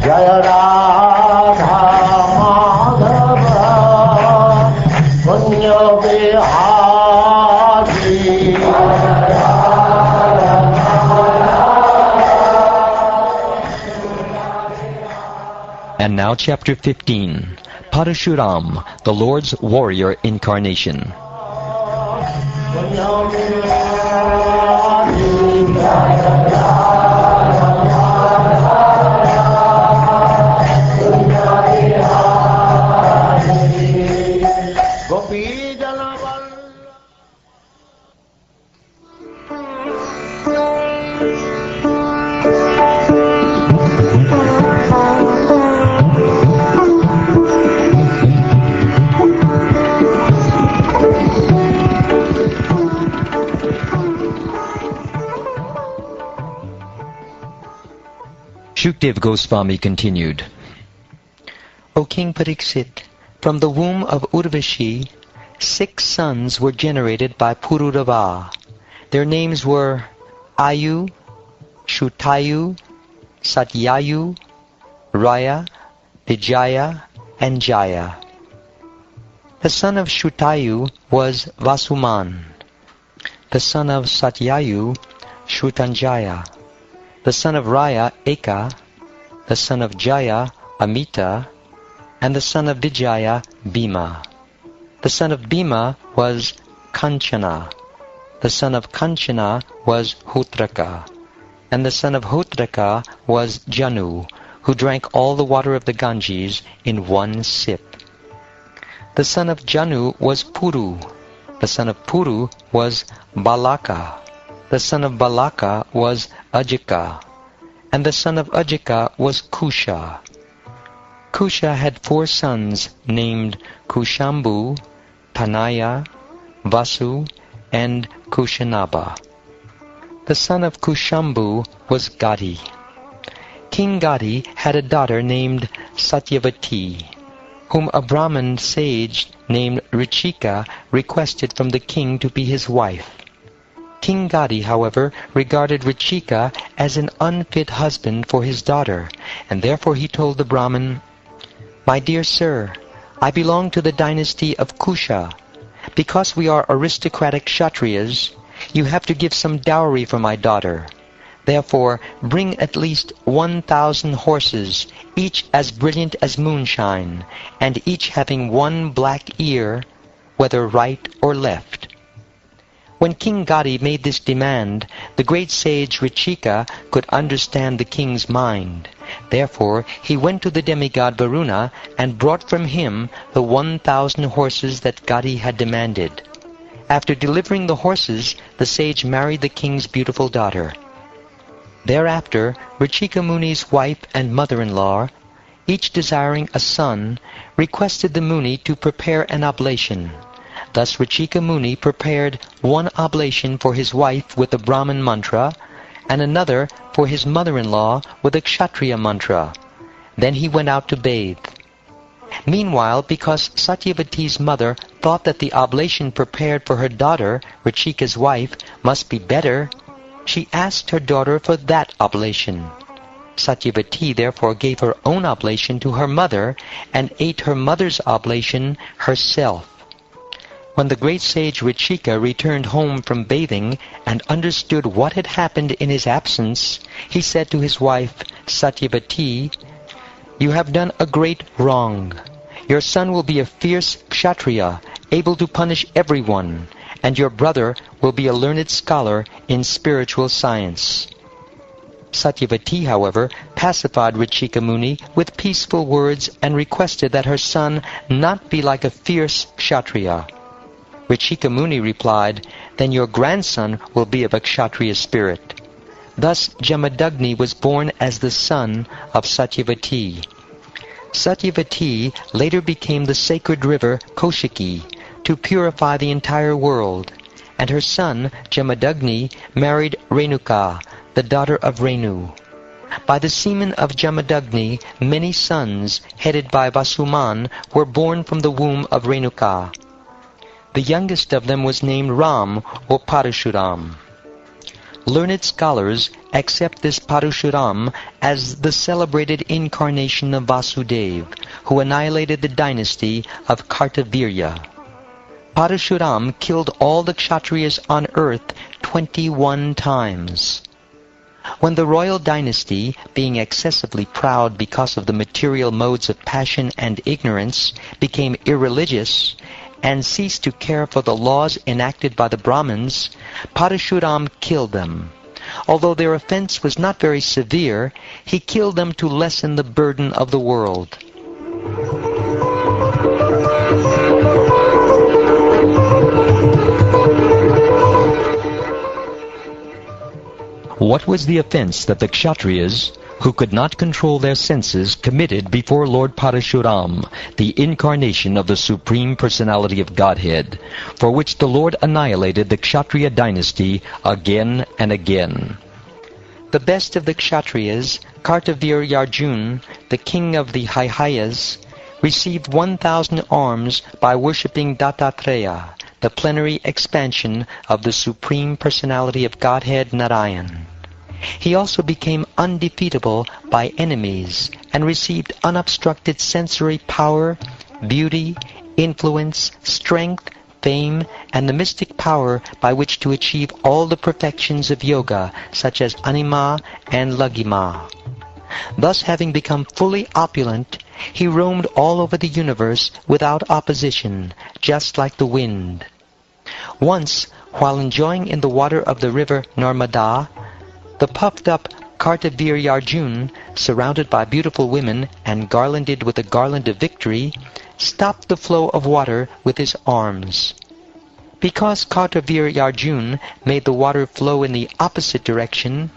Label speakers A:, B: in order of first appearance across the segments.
A: Jaya Radha Madhava Punya Vihari.
B: And now chapter 15, Parashuram, the Lord's warrior incarnation. Shukdev Goswami continued, O King Pariksit, from the womb of Urvashi, 6 sons were generated by Pururava. Their names were Ayu, Shutayu, Satyayu, Raya, Vijaya, and Jaya. The son of Shutayu was Vasuman. The son of Satyayu, Shrutanjaya. The son of Raya, Eka. The son of Jaya, Amita. And the son of Vijaya, Bhima. The son of Bhima was Kanchana. The son of Kanchana was Hutraka. And the son of Hutraka was Janu, who drank all the water of the Ganges in one sip. The son of Janu was Puru. The son of Puru was Balaka. The son of Balaka was Ajika. And the son of Ajika was Kusha. Kusha had 4 sons named Kushambu, Tanaya, Vasu, and Kushanaba. The son of Kushambu was Gadi. King Gadi had a daughter named Satyavati, whom a Brahmin sage named Richika requested from the king to be his wife. King Gadi, however, regarded Richika as an unfit husband for his daughter, and therefore he told the Brahmin, My dear sir, I belong to the dynasty of Kusha. Because we are aristocratic Kshatriyas, you have to give some dowry for my daughter. Therefore, bring at least 1,000 horses, each as brilliant as moonshine, and each having 1 black ear, whether right or left. When King Gadi made this demand, the great sage Richika could understand the king's mind. Therefore, he went to the demigod Varuna and brought from him the 1,000 horses that Gadi had demanded. After delivering the horses, the sage married the king's beautiful daughter. Thereafter, Richika Muni's wife and mother-in-law, each desiring a son, requested the Muni to prepare an oblation. Thus Richika Muni prepared 1 oblation for his wife with the Brahmin mantra, and another for his mother-in-law with the Kshatriya mantra. Then he went out to bathe. Meanwhile, because Satyavati's mother thought that the oblation prepared for her daughter, Richika's wife, must be better, she asked her daughter for that oblation. Satyavati therefore gave her own oblation to her mother and ate her mother's oblation herself. When the great sage Richika returned home from bathing and understood what had happened in his absence, he said to his wife, Satyavati, You have done a great wrong. Your son will be a fierce Kshatriya, able to punish everyone, and your brother will be a learned scholar in spiritual science. Satyavati, however, pacified Richika Muni with peaceful words and requested that her son not be like a fierce Kshatriya. Richika Muni replied, Then your grandson will be of a Kshatriya spirit. Thus Jamadagni was born as the son of Satyavati. Satyavati later became the sacred river Kaushiki to purify the entire world, and her son Jamadagni married Renuka, the daughter of Renu. By the semen of Jamadagni, many sons, headed by Vasuman, were born from the womb of Renuka. The youngest of them was named Ram or Parashuram. Learned scholars accept this Parashuram as the celebrated incarnation of Vasudeva, who annihilated the dynasty of Kartavirya. Parashuram killed all the Kshatriyas on earth 21 times. When the royal dynasty, being excessively proud because of the material modes of passion and ignorance, became irreligious, and ceased to care for the laws enacted by the Brahmins, Parashuram killed them. Although their offense was not very severe, he killed them to lessen the burden of the world. What was the offense that the Kshatriyas, who could not control their senses, committed before Lord Parashuram, the incarnation of the Supreme Personality of Godhead, for which the Lord annihilated the Kshatriya dynasty again and again? The best of the Kshatriyas, Kartaviryarjuna, the king of the Haihayas, received 1,000 arms by worshipping Dattatreya, the plenary expansion of the Supreme Personality of Godhead Narayan. He also became undefeatable by enemies and received unobstructed sensory power, beauty, influence, strength, fame, and the mystic power by which to achieve all the perfections of yoga, such as anima and laghima. Thus, having become fully opulent, he roamed all over the universe without opposition, just like the wind. Once, while enjoying in the water of the river Narmada, the puffed-up Kartaviryarjuna, surrounded by beautiful women and garlanded with a garland of victory, stopped the flow of water with his arms. Because Kartaviryarjuna made the water flow in the opposite direction,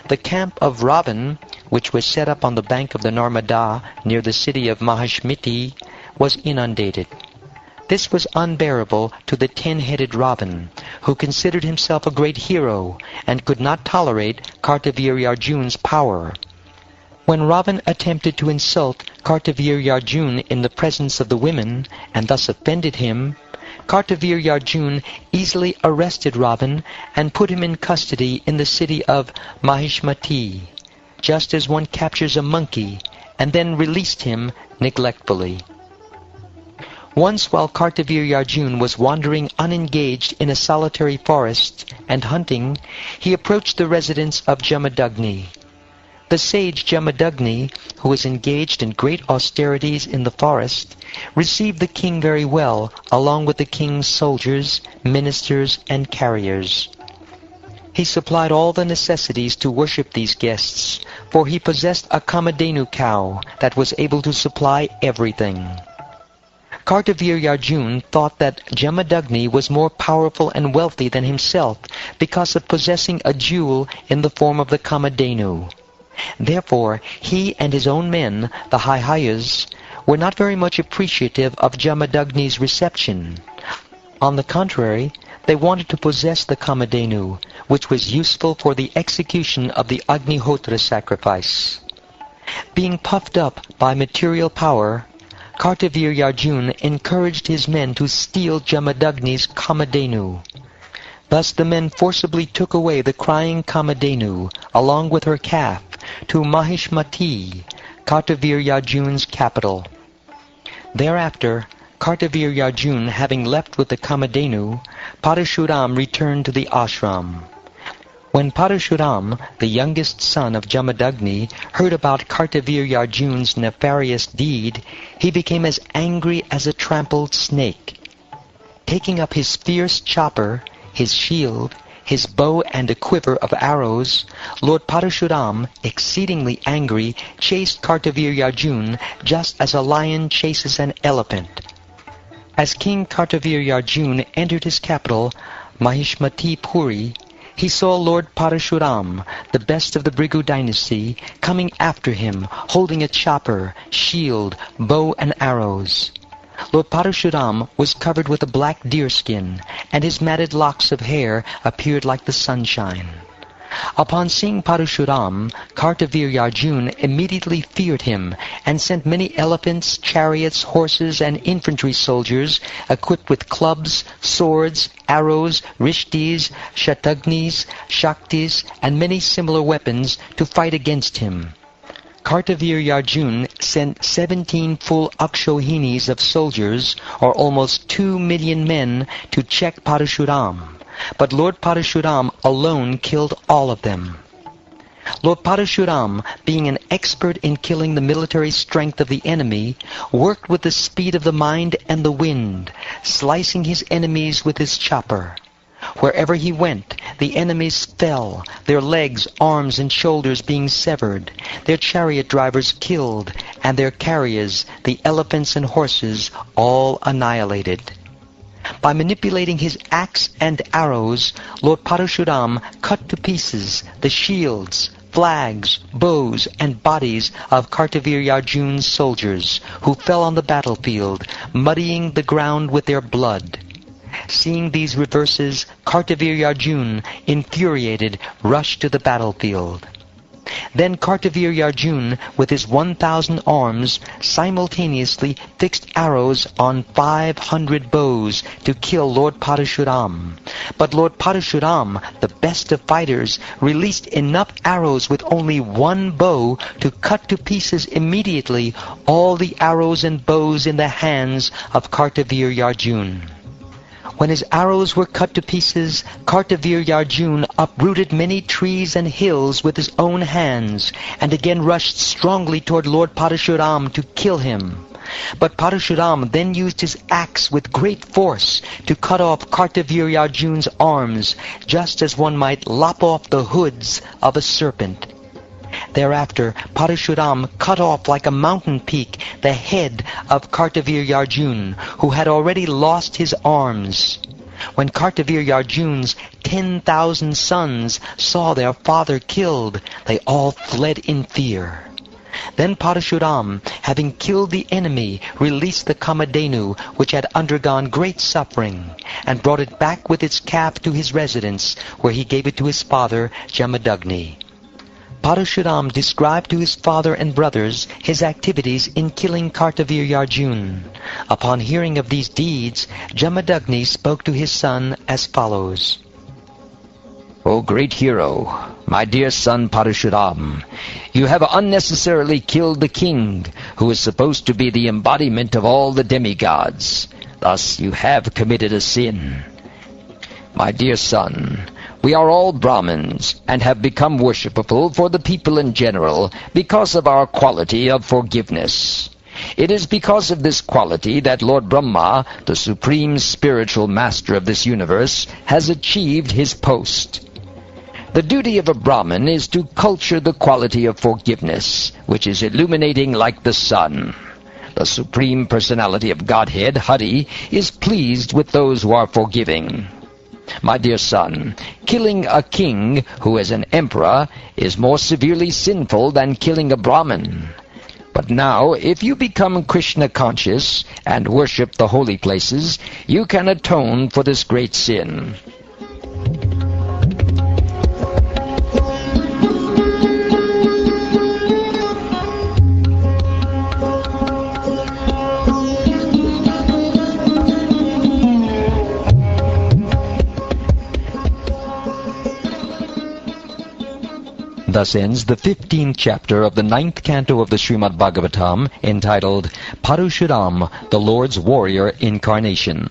B: the camp of Ravan, which was set up on the bank of the Narmada near the city of Mahishmati, was inundated. This was unbearable to the 10-headed Ravan, who considered himself a great hero and could not tolerate Kartaviryarjuna's power. When Ravan attempted to insult Kartaviryarjuna in the presence of the women, and thus offended him, Kartaviryarjuna easily arrested Ravan and put him in custody in the city of Mahishmati, just as one captures a monkey, and then released him neglectfully. Once, while Kartaviryarjuna was wandering unengaged in a solitary forest and hunting, he approached the residence of Jamadagni. The sage Jamadagni, who was engaged in great austerities in the forest, received the king very well, along with the king's soldiers, ministers, and carriers. He supplied all the necessities to worship these guests, for he possessed a Kamadhenu cow that was able to supply everything. Kartaviryarjuna thought that Jamadagni was more powerful and wealthy than himself because of possessing a jewel in the form of the Kamadhenu. Therefore, he and his own men, the Haihayas, were not very much appreciative of Jamadagni's reception. On the contrary, they wanted to possess the Kamadhenu, which was useful for the execution of the Agnihotra sacrifice. Being puffed up by material power, Kartaviryarjuna encouraged his men to steal Jamadagni's Kamadhenu. Thus the men forcibly took away the crying Kamadhenu, along with her calf, to Mahishmati, Kartaviryarjuna's capital. Thereafter, Kartaviryarjuna having left with the Kamadhenu, Parashuram returned to the ashram. When Parashuram, the youngest son of Jamadagni, heard about Kartaviryarjuna's nefarious deed, he became as angry as a trampled snake. Taking up his fierce chopper, his shield, his bow and a quiver of arrows, Lord Parashuram, exceedingly angry, chased Kartaviryarjuna just as a lion chases an elephant. As King Kartaviryarjuna entered his capital, Mahishmati Puri, he saw Lord Parashuram, the best of the Bhrigu dynasty, coming after him, holding a chopper, shield, bow and arrows. Lord Parashuram was covered with a black deerskin, and his matted locks of hair appeared like the sunshine. Upon seeing Parashuram, Kartavirya immediately feared him and sent many elephants, chariots, horses, and infantry soldiers equipped with clubs, swords, arrows, rishtis, shatagnis, shaktis, and many similar weapons to fight against him. Kartavirya sent 17 full akshohinis of soldiers, or almost 2 million men, to check Parashuram. But Lord Parashuram alone killed all of them. Lord Parashuram, being an expert in killing the military strength of the enemy, worked with the speed of the mind and the wind, slicing his enemies with his chopper. Wherever he went, the enemies fell, their legs, arms, and shoulders being severed, their chariot drivers killed, and their carriers, the elephants and horses, all annihilated. By manipulating his axe and arrows, Lord Parashuram cut to pieces the shields, flags, bows, and bodies of Kartavirya's soldiers, who fell on the battlefield, muddying the ground with their blood. Seeing these reverses, Kartavirya, infuriated, rushed to the battlefield. Then Kartavirya, with his 1,000 arms, simultaneously fixed arrows on 500 bows to kill Lord Parashuram. But Lord Parashuram, the best of fighters, released enough arrows with only one bow to cut to pieces immediately all the arrows and bows in the hands of Kartavirya. When his arrows were cut to pieces, Kartavirya uprooted many trees and hills with his own hands, and again rushed strongly toward Lord Parashuram to kill him. But Parashuram then used his axe with great force to cut off Kartavirya's arms, just as one might lop off the hoods of a serpent. Thereafter, Parashuram cut off like a mountain peak the head of Kartavirya, who had already lost his arms. When Kartavirya's 10,000 sons saw their father killed, they all fled in fear. Then Parashuram, having killed the enemy, released the Kamadhenu, which had undergone great suffering, and brought it back with its calf to his residence, where he gave it to his father, Jamadagni. Parashuram described to his father and brothers his activities in killing Kartavirya. Upon hearing of these deeds, Jamadagni spoke to his son as follows.
C: O great hero, my dear son Parashuram, you have unnecessarily killed the king, who is supposed to be the embodiment of all the demigods. Thus you have committed a sin. My dear son, we are all Brahmins, and have become worshipful for the people in general because of our quality of forgiveness. It is because of this quality that Lord Brahma, the supreme spiritual master of this universe, has achieved his post. The duty of a Brahmin is to culture the quality of forgiveness, which is illuminating like the sun. The Supreme Personality of Godhead, Hari, is pleased with those who are forgiving. My dear son, killing a king who is an emperor is more severely sinful than killing a Brahmin. But now, if you become Krishna conscious and worship the holy places, you can atone for this great sin.
B: Thus ends the 15th chapter of the 9th canto of the Srimad Bhagavatam, entitled Parashuram, the Lord's Warrior Incarnation.